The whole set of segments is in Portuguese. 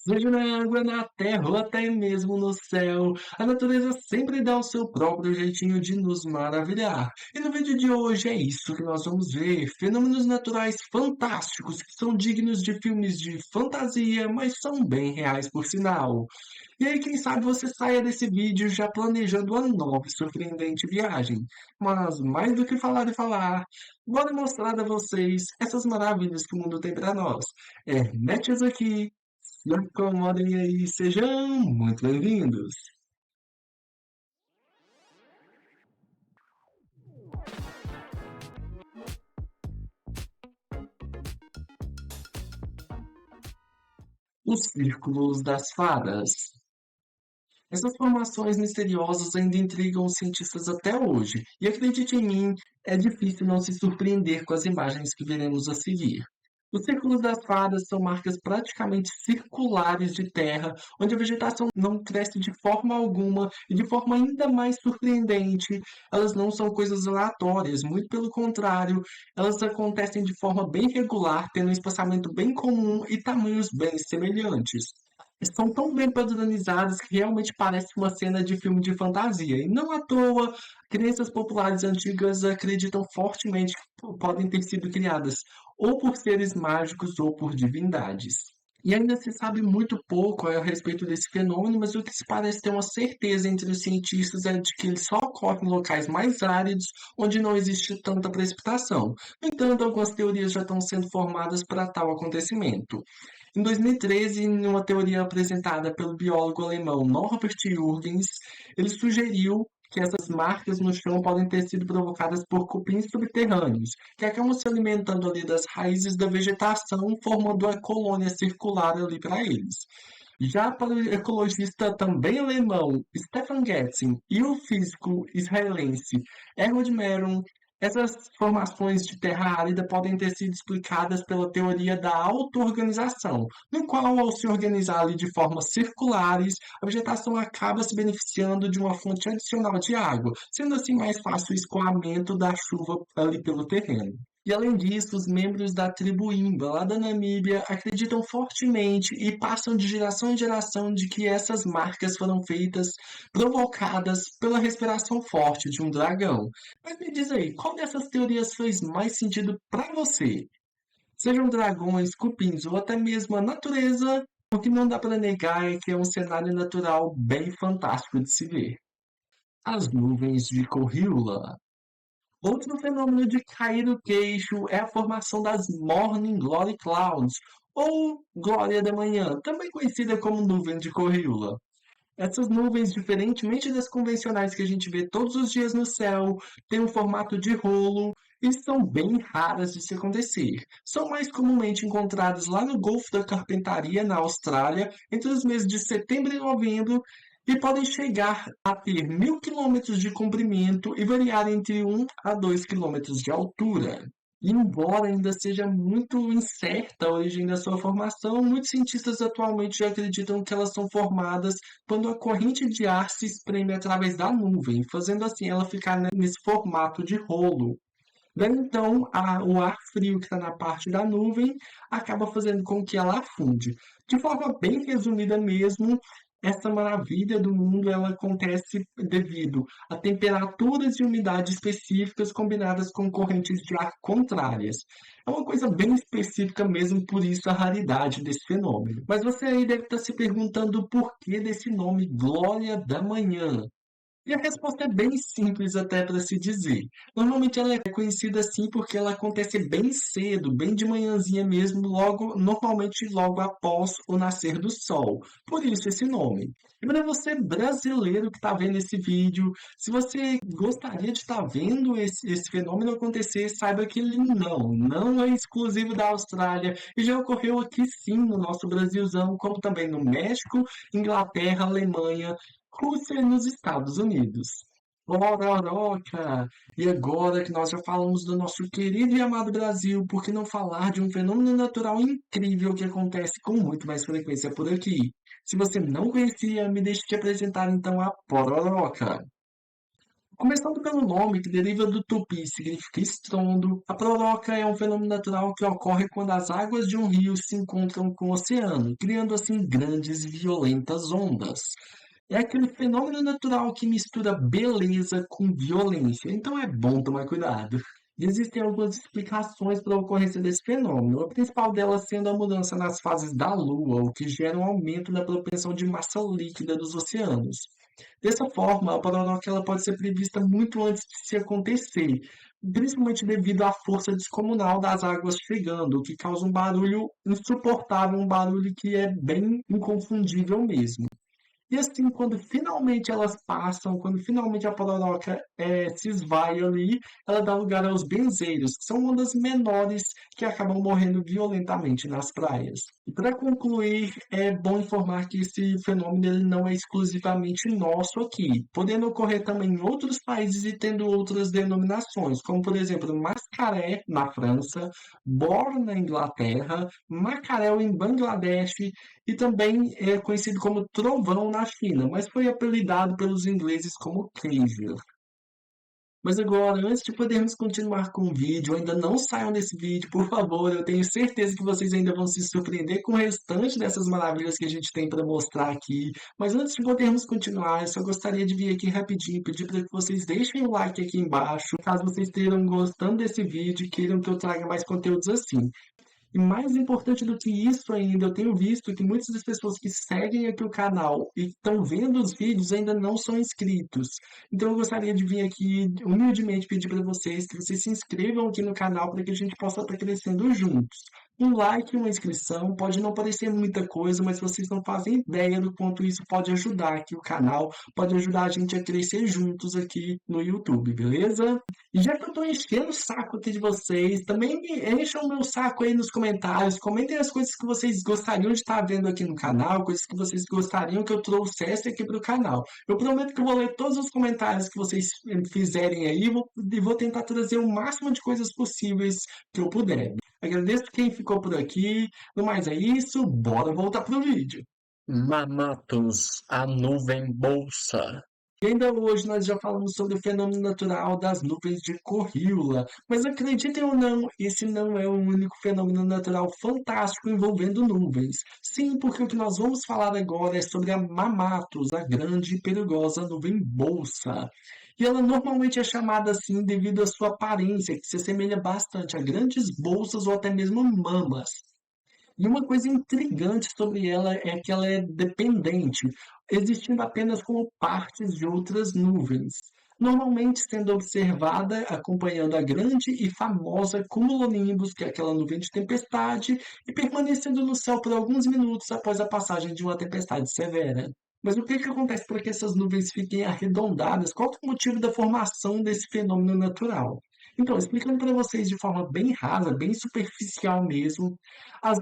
Seja na água, na terra ou até mesmo no céu, a natureza sempre dá o seu próprio jeitinho de nos maravilhar. E no vídeo de hoje é isso que nós vamos ver: fenômenos naturais fantásticos que são dignos de filmes de fantasia, mas são bem reais por sinal. E aí, quem sabe você saia desse vídeo já planejando uma nova e surpreendente viagem. Mas mais do que falar e falar, bora mostrar a vocês essas maravilhas que o mundo tem para nós. Mete-os aqui, se acomodem aí, sejam muito bem-vindos. Os Círculos das Fadas. Essas formações misteriosas ainda intrigam os cientistas até hoje, e acredite em mim, é difícil não se surpreender com as imagens que veremos a seguir. Os círculos das fadas são marcas praticamente circulares de terra, onde a vegetação não cresce de forma alguma e de forma ainda mais surpreendente, elas não são coisas aleatórias, muito pelo contrário, elas acontecem de forma bem regular, tendo um espaçamento bem comum e tamanhos bem semelhantes. Estão tão bem padronizadas que realmente parece uma cena de filme de fantasia. E não à toa, crenças populares antigas acreditam fortemente que podem ter sido criadas ou por seres mágicos ou por divindades. E ainda se sabe muito pouco a respeito desse fenômeno, mas o que se parece ter uma certeza entre os cientistas é de que ele só ocorre em locais mais áridos, onde não existe tanta precipitação. No entanto, algumas teorias já estão sendo formadas para tal acontecimento. Em 2013, em uma teoria apresentada pelo biólogo alemão Norbert Jürgens, ele sugeriu que essas marcas no chão podem ter sido provocadas por cupins subterrâneos, que acabam se alimentando ali das raízes da vegetação, formando a colônia circular ali para eles. Já para o ecologista também alemão Stefan Getzing e o físico israelense Ehud Meron, essas formações de terra árida podem ter sido explicadas pela teoria da auto-organização, no qual, ao se organizar ali de formas circulares, a vegetação acaba se beneficiando de uma fonte adicional de água, sendo assim mais fácil o escoamento da chuva ali pelo terreno. E além disso, os membros da tribo Imba, lá da Namíbia, acreditam fortemente e passam de geração em geração de que essas marcas foram feitas, provocadas pela respiração forte de um dragão. Mas me diz aí, qual dessas teorias faz mais sentido para você? Sejam dragões, cupins ou até mesmo a natureza, o que não dá para negar é que é um cenário natural bem fantástico de se ver. As nuvens de Coriola. Outro fenômeno de cair o queixo é a formação das Morning Glory Clouds, ou Glória da Manhã, também conhecida como nuvem de Coriola. Essas nuvens, diferentemente das convencionais que a gente vê todos os dias no céu, têm um formato de rolo e são bem raras de se acontecer. São mais comumente encontradas lá no Golfo da Carpentaria, na Austrália, entre os meses de setembro e novembro, e podem chegar a ter 1.000 quilômetros de comprimento e variar entre 1 a 2 quilômetros de altura. E embora ainda seja muito incerta a origem da sua formação, muitos cientistas atualmente já acreditam que elas são formadas quando a corrente de ar se espreme através da nuvem, fazendo assim ela ficar nesse formato de rolo. Daí então, o ar frio que está na parte da nuvem acaba fazendo com que ela afunde. De forma bem resumida mesmo, essa maravilha do mundo ela acontece devido a temperaturas e umidade específicas combinadas com correntes de ar contrárias. É uma coisa bem específica mesmo, por isso a raridade desse fenômeno. Mas você aí deve estar se perguntando o porquê desse nome Glória da Manhã. E a resposta é bem simples até para se dizer. Normalmente ela é conhecida assim porque ela acontece bem cedo, bem de manhãzinha mesmo, logo, normalmente logo após o nascer do sol. Por isso esse nome. E para você brasileiro que está vendo esse vídeo, se você gostaria de estar vendo esse fenômeno acontecer, saiba que ele não é exclusivo da Austrália e já ocorreu aqui sim no nosso Brasilzão, como também no México, Inglaterra, Alemanha, Rússia e nos Estados Unidos. Pororoca! E agora que nós já falamos do nosso querido e amado Brasil, por que não falar de um fenômeno natural incrível que acontece com muito mais frequência por aqui? Se você não conhecia, me deixe te apresentar então a Pororoca. Começando pelo nome, que deriva do tupi, significa estrondo, a proroca é um fenômeno natural que ocorre quando as águas de um rio se encontram com o oceano, criando assim grandes e violentas ondas. É aquele fenômeno natural que mistura beleza com violência, então é bom tomar cuidado. E existem algumas explicações para a ocorrência desse fenômeno, a principal delas sendo a mudança nas fases da Lua, o que gera um aumento na propensão de massa líquida dos oceanos. Dessa forma, a pororoca ela pode ser prevista muito antes de se acontecer, principalmente devido à força descomunal das águas chegando, o que causa um barulho insuportável, um barulho que é bem inconfundível mesmo. E assim, quando finalmente elas passam, quando finalmente a pororoca se esvai ali, ela dá lugar aos benzeiros, que são ondas menores que acabam morrendo violentamente nas praias. E para concluir, é bom informar que esse fenômeno ele não é exclusivamente nosso aqui, podendo ocorrer também em outros países e tendo outras denominações, como por exemplo, Mascaré na França, Bor na Inglaterra, Macarel em Bangladesh e também é conhecido como trovão na China, mas foi apelidado pelos ingleses como Cleaver. Mas agora, antes de podermos continuar com o vídeo, ainda não saiam desse vídeo, por favor. Eu tenho certeza que vocês ainda vão se surpreender com o restante dessas maravilhas que a gente tem para mostrar aqui. Mas antes de podermos continuar, eu só gostaria de vir aqui rapidinho e pedir para que vocês deixem o like aqui embaixo, caso vocês estejam gostando desse vídeo e queiram que eu traga mais conteúdos assim. E mais importante do que isso ainda, eu tenho visto que muitas das pessoas que seguem aqui o canal e estão vendo os vídeos ainda não são inscritos. Então eu gostaria de vir aqui humildemente pedir para vocês que vocês se inscrevam aqui no canal para que a gente possa estar crescendo juntos. Um like e uma inscrição pode não parecer muita coisa, mas vocês não fazem ideia do quanto isso pode ajudar aqui o canal, pode ajudar a gente a crescer juntos aqui no YouTube, beleza? E já que eu tô enchendo o saco aqui de vocês, também me encham o meu saco aí nos comentários. Comentem as coisas que vocês gostariam de estar vendo aqui no canal, coisas que vocês gostariam que eu trouxesse aqui para o canal. Eu prometo que eu vou ler todos os comentários que vocês fizerem aí e vou tentar trazer o máximo de coisas possíveis que eu puder. Agradeço quem ficou por aqui. No mais é isso, bora voltar pro vídeo. Mamatos, a nuvem bolsa. E ainda hoje nós já falamos sobre o fenômeno natural das nuvens de Coriola, mas acreditem ou não, esse não é o único fenômeno natural fantástico envolvendo nuvens. Sim, porque o que nós vamos falar agora é sobre a Mamatos, a grande e perigosa nuvem bolsa. E ela normalmente é chamada assim devido à sua aparência, que se assemelha bastante a grandes bolsas ou até mesmo mamas. E uma coisa intrigante sobre ela é que ela é dependente, existindo apenas como partes de outras nuvens, normalmente sendo observada acompanhando a grande e famosa cumulonimbus, que é aquela nuvem de tempestade, e permanecendo no céu por alguns minutos após a passagem de uma tempestade severa. Mas o que que acontece para que essas nuvens fiquem arredondadas? Qual que é o motivo da formação desse fenômeno natural? Então, explicando para vocês de forma bem rasa, bem superficial mesmo, a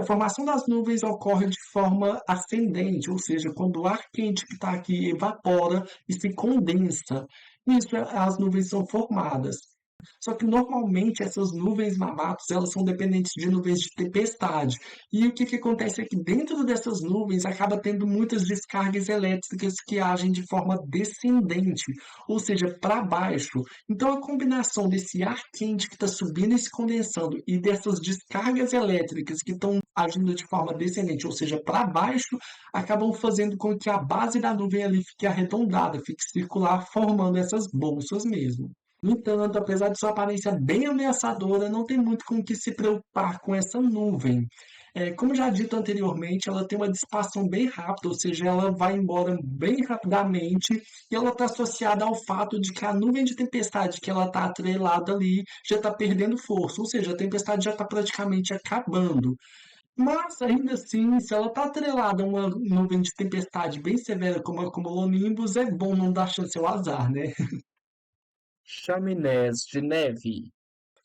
formação das nuvens ocorre de forma ascendente, ou seja, quando o ar quente que está aqui evapora e se condensa, isso as nuvens são formadas. Só que normalmente essas nuvens mamatos, elas são dependentes de nuvens de tempestade. E o que que acontece é que dentro dessas nuvens acaba tendo muitas descargas elétricas que agem de forma descendente, ou seja, para baixo. Então a combinação desse ar quente que está subindo e se condensando e dessas descargas elétricas que estão agindo de forma descendente, ou seja, para baixo, acabam fazendo com que a base da nuvem ali fique arredondada, fique circular, formando essas bolsas mesmo. No entanto, apesar de sua aparência bem ameaçadora, não tem muito com o que se preocupar com essa nuvem. Como já dito anteriormente, ela tem uma dissipação bem rápida, ou seja, ela vai embora bem rapidamente e ela está associada ao fato de que a nuvem de tempestade que ela está atrelada ali já está perdendo força, ou seja, a tempestade já está praticamente acabando. Mas ainda assim, se ela está atrelada a uma nuvem de tempestade bem severa como a cumulonimbus, é bom não dar chance ao azar, né? Chaminés de neve.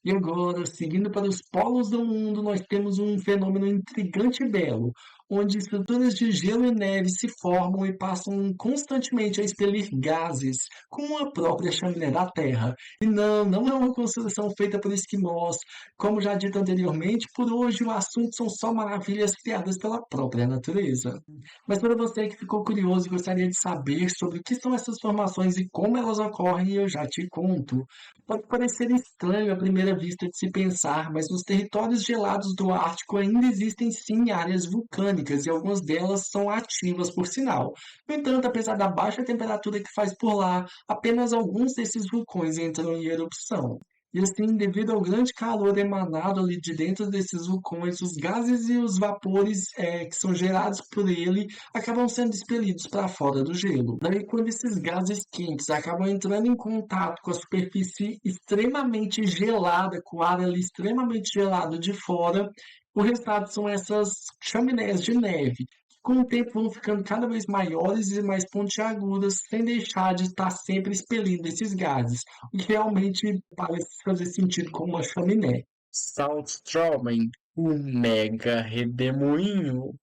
E agora, seguindo para os polos do mundo, nós temos um fenômeno intrigante e belo. onde estruturas de gelo e neve se formam e passam constantemente a expelir gases, como a própria chaminé da Terra. E não, não é uma construção feita por esquimós. Como já dito anteriormente, por hoje o assunto são só maravilhas criadas pela própria natureza. Mas para você que ficou curioso e gostaria de saber sobre o que são essas formações e como elas ocorrem, eu já te conto. Pode parecer estranho à primeira vista de se pensar, mas nos territórios gelados do Ártico ainda existem sim áreas vulcânicas e algumas delas são ativas, por sinal. No entanto, apesar da baixa temperatura que faz por lá, apenas alguns desses vulcões entram em erupção. E assim, devido ao grande calor emanado ali de dentro desses vulcões, os gases e os vapores que são gerados por ele acabam sendo expelidos para fora do gelo. Daí, quando esses gases quentes acabam entrando em contato com a superfície extremamente gelada, com o ar ali extremamente gelado de fora, o resultado são essas chaminés de neve, que com o tempo vão ficando cada vez maiores e mais pontiagudas, sem deixar de estar sempre expelindo esses gases, o que realmente parece fazer sentido com uma chaminé. Saltströmen, o mega redemoinho.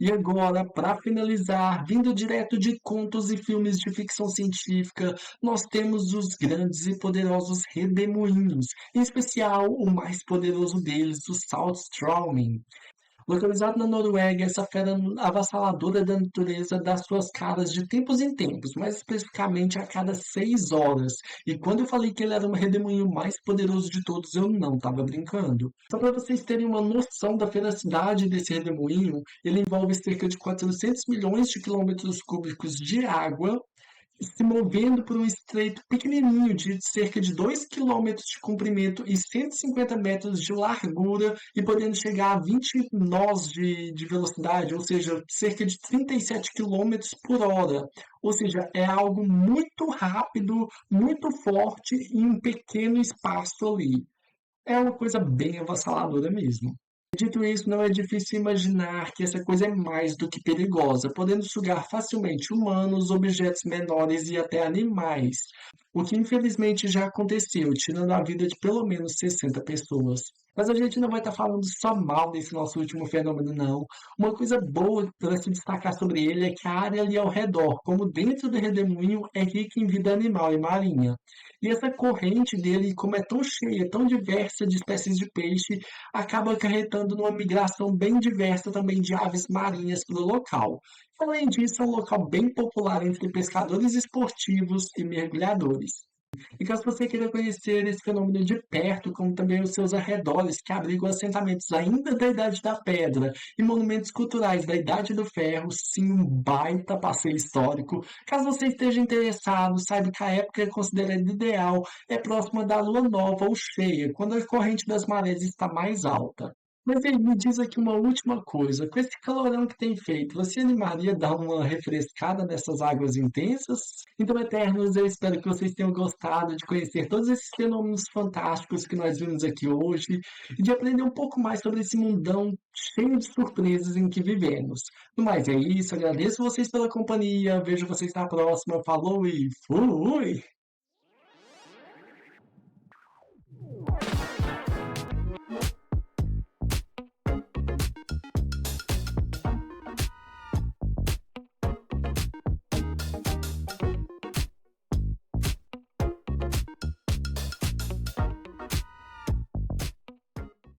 E agora, para finalizar, vindo direto de contos e filmes de ficção científica, nós temos os grandes e poderosos redemoinhos, em especial o mais poderoso deles, o Saltströmen. Localizado na Noruega, essa fera avassaladora da natureza dá suas caras de tempos em tempos, mais especificamente a cada 6 horas. E quando eu falei que ele era o redemoinho mais poderoso de todos, eu não estava brincando. Só para vocês terem uma noção da ferocidade desse redemoinho, ele envolve cerca de 400 milhões de quilômetros cúbicos de água se movendo por um estreito pequenininho de cerca de 2 quilômetros de comprimento e 150 metros de largura e podendo chegar a 20 nós de velocidade, ou seja, cerca de 37 quilômetros por hora. Ou seja, é algo muito rápido, muito forte em um pequeno espaço ali. É uma coisa bem avassaladora mesmo. Dito isso, não é difícil imaginar que essa coisa é mais do que perigosa, podendo sugar facilmente humanos, objetos menores e até animais, o que infelizmente já aconteceu, tirando a vida de pelo menos 60 pessoas. Mas a gente não vai estar falando só mal desse nosso último fenômeno, não. Uma coisa boa para se destacar sobre ele é que a área ali ao redor, como dentro do redemoinho, é rica em vida animal e marinha. E essa corrente dele, como é tão cheia, tão diversa de espécies de peixe, acaba acarretando numa migração bem diversa também de aves marinhas para o local. Além disso, é um local bem popular entre pescadores esportivos e mergulhadores. E caso você queira conhecer esse fenômeno de perto, como também os seus arredores, que abrigam assentamentos ainda da Idade da Pedra e monumentos culturais da Idade do Ferro, sim, um baita passeio histórico. Caso você esteja interessado, saiba que a época considerada ideal é próxima da lua nova ou cheia, quando a corrente das marés está mais alta. Mas aí, me diz aqui uma última coisa. Com esse calorão que tem feito, você animaria a dar uma refrescada nessas águas intensas? Então, Eternos, eu espero que vocês tenham gostado de conhecer todos esses fenômenos fantásticos que nós vimos aqui hoje e de aprender um pouco mais sobre esse mundão cheio de surpresas em que vivemos. No mais, é isso. Agradeço vocês pela companhia. Vejo vocês na próxima. Falou e fui!